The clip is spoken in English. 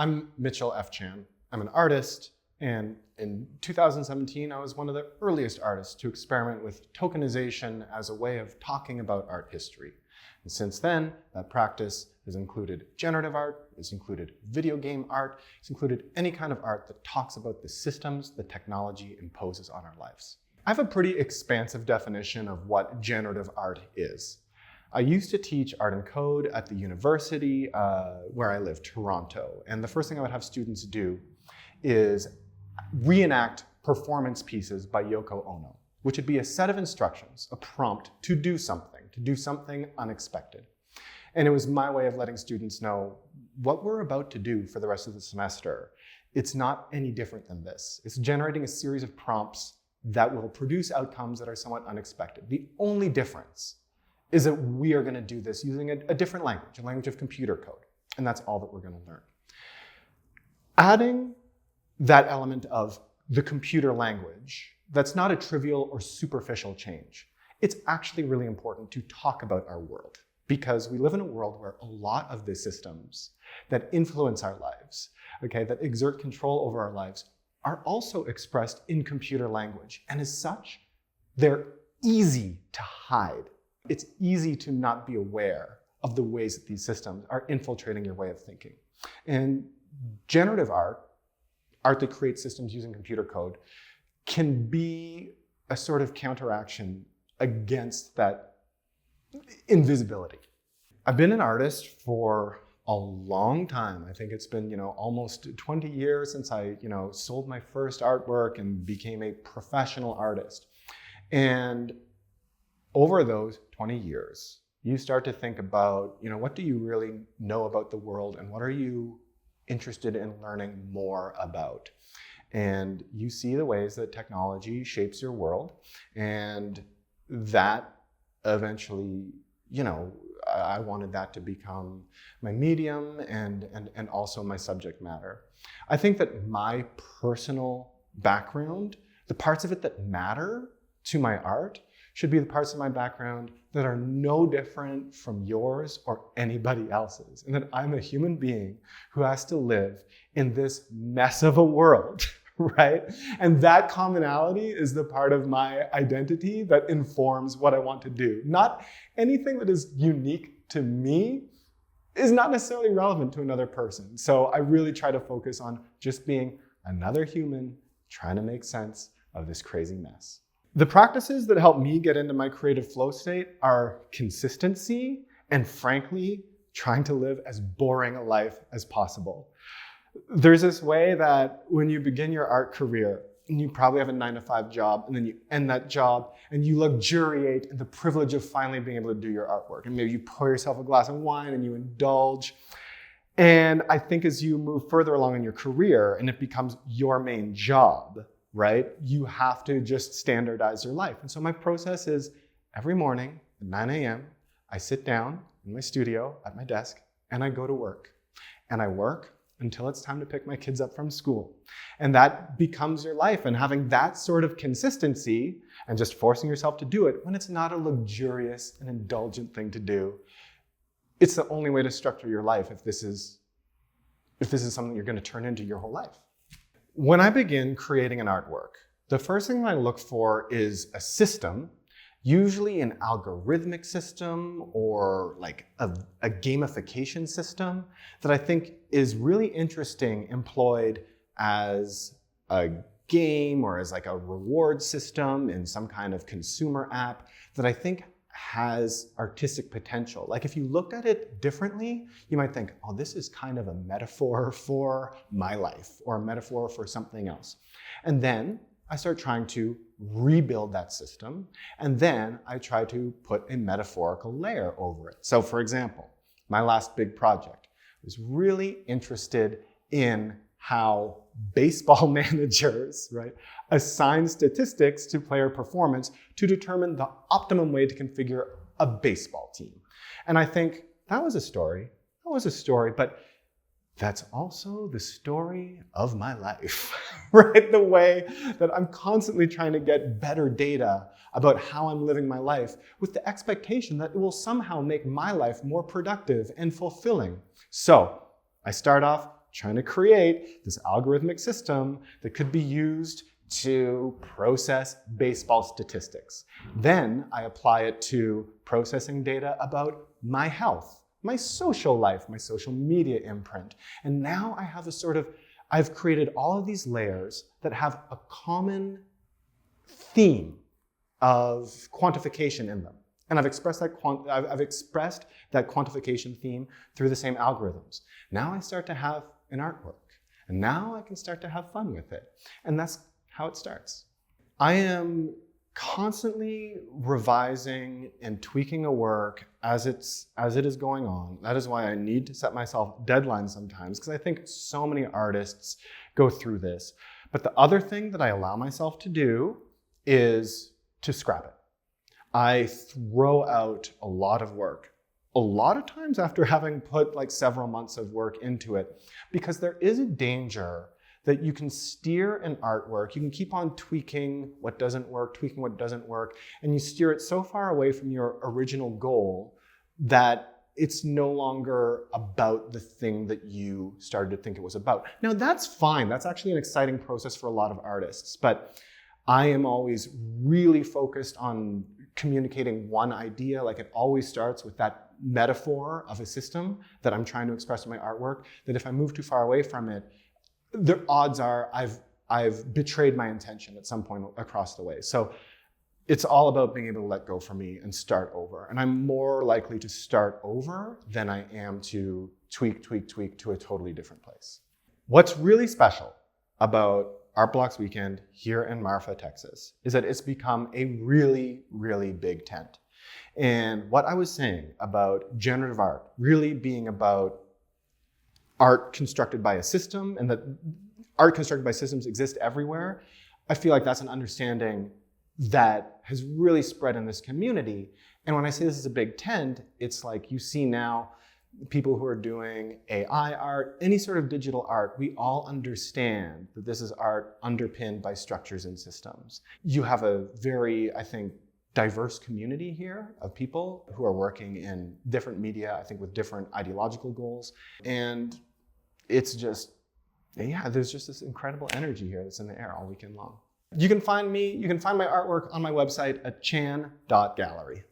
I'm Mitchell F. Chan. I'm an artist, and in 2017, I was one of the earliest artists to experiment with tokenization as a way of talking about art history. And since then, that practice has included generative art, it's included video game art, it's included any kind of art that talks about the systems that technology imposes on our lives. I have a pretty expansive definition of what generative art is. I used to teach art and code at the university where I live, Toronto. And the first thing I would have students do is reenact performance pieces by Yoko Ono, which would be a set of instructions, a prompt to do something unexpected. And it was my way of letting students know what we're about to do for the rest of the semester. It's not any different than this. It's generating a series of prompts that will produce outcomes that are somewhat unexpected. The only difference is that we are going to do this using a different language, a language of computer code. And that's all that we're going to learn. Adding that element of the computer language, that's not a trivial or superficial change. It's actually really important to talk about our world, because we live in a world where a lot of the systems that influence our lives, okay, that exert control over our lives, are also expressed in computer language. And as such, they're easy to hide. It's easy to not be aware of the ways that these systems are infiltrating your way of thinking. And generative art that creates systems using computer code, can be a sort of counteraction against that invisibility. I've been an artist for a long time. I think it's been, almost 20 years since I, sold my first artwork and became a professional artist. And over those 20 years, you start to think about, what do you really know about the world and what are you interested in learning more about? And you see the ways that technology shapes your world, and that eventually, I wanted that to become my medium and also my subject matter. I think that my personal background, the parts of it that matter to my art, should be the parts of my background that are no different from yours or anybody else's. And that I'm a human being who has to live in this mess of a world, right? And that commonality is the part of my identity that informs what I want to do. Not anything that is unique to me is not necessarily relevant to another person. So I really try to focus on just being another human trying to make sense of this crazy mess. The practices that help me get into my creative flow state are consistency and, frankly, trying to live as boring a life as possible. There's this way that when you begin your art career, and you probably have a 9-to-5 job, and then you end that job, and you luxuriate in the privilege of finally being able to do your artwork. And maybe you pour yourself a glass of wine and you indulge. And I think as you move further along in your career and it becomes your main job, right? You have to just standardize your life. And so my process is every morning at 9 a.m., I sit down in my studio at my desk and I go to work. And I work until it's time to pick my kids up from school. And that becomes your life. And having that sort of consistency and just forcing yourself to do it when it's not a luxurious and indulgent thing to do, it's the only way to structure your life if this is something you're going to turn into your whole life. When I begin creating an artwork, the first thing I look for is a system, usually an algorithmic system or like a gamification system that I think is really interesting employed as a game or as like a reward system in some kind of consumer app that I think has artistic potential. Like if you looked at it differently, you might think, oh, this is kind of a metaphor for my life or a metaphor for something else. And then I start trying to rebuild that system. And then I try to put a metaphorical layer over it. So for example, my last big project was really interested in how baseball managers, right, assign statistics to player performance to determine the optimum way to configure a baseball team. And I think that was a story, but that's also the story of my life, right? The way that I'm constantly trying to get better data about how I'm living my life with the expectation that it will somehow make my life more productive and fulfilling. So I start off trying to create this algorithmic system that could be used to process baseball statistics. Then I apply it to processing data about my health, my social life, my social media imprint. And now I have I've created all of these layers that have a common theme of quantification in them. And I've expressed that quantification theme through the same algorithms. Now I start to have an artwork, and now I can start to have fun with it. And that's how it starts. I am constantly revising and tweaking a work as it is going on. That is why I need to set myself deadlines sometimes, because I think so many artists go through this. But the other thing that I allow myself to do is to scrap it. I throw out a lot of work, a lot of times after having put like several months of work into it, because there is a danger that you can steer an artwork, you can keep on tweaking what doesn't work, and you steer it so far away from your original goal that it's no longer about the thing that you started to think it was about. Now that's fine, that's actually an exciting process for a lot of artists, but I am always really focused on communicating one idea. Like it always starts with that metaphor of a system that I'm trying to express in my artwork, that if I move too far away from it, the odds are I've betrayed my intention at some point across the way. So it's all about being able to let go for me and start over. And I'm more likely to start over than I am to tweak to a totally different place. What's really special about Art Blocks Weekend here in Marfa, Texas, is that it's become a really, really big tent. And what I was saying about generative art really being about art constructed by a system, and that art constructed by systems exist everywhere, I feel like that's an understanding that has really spread in this community. And when I say this is a big tent, it's like you see now people who are doing AI art, any sort of digital art, we all understand that this is art underpinned by structures and systems. You have a very, I think, diverse community here of people who are working in different media, I think with different ideological goals. And it's just, yeah, there's just this incredible energy here that's in the air all weekend long. You can find me, you can find my artwork on my website at chan.gallery.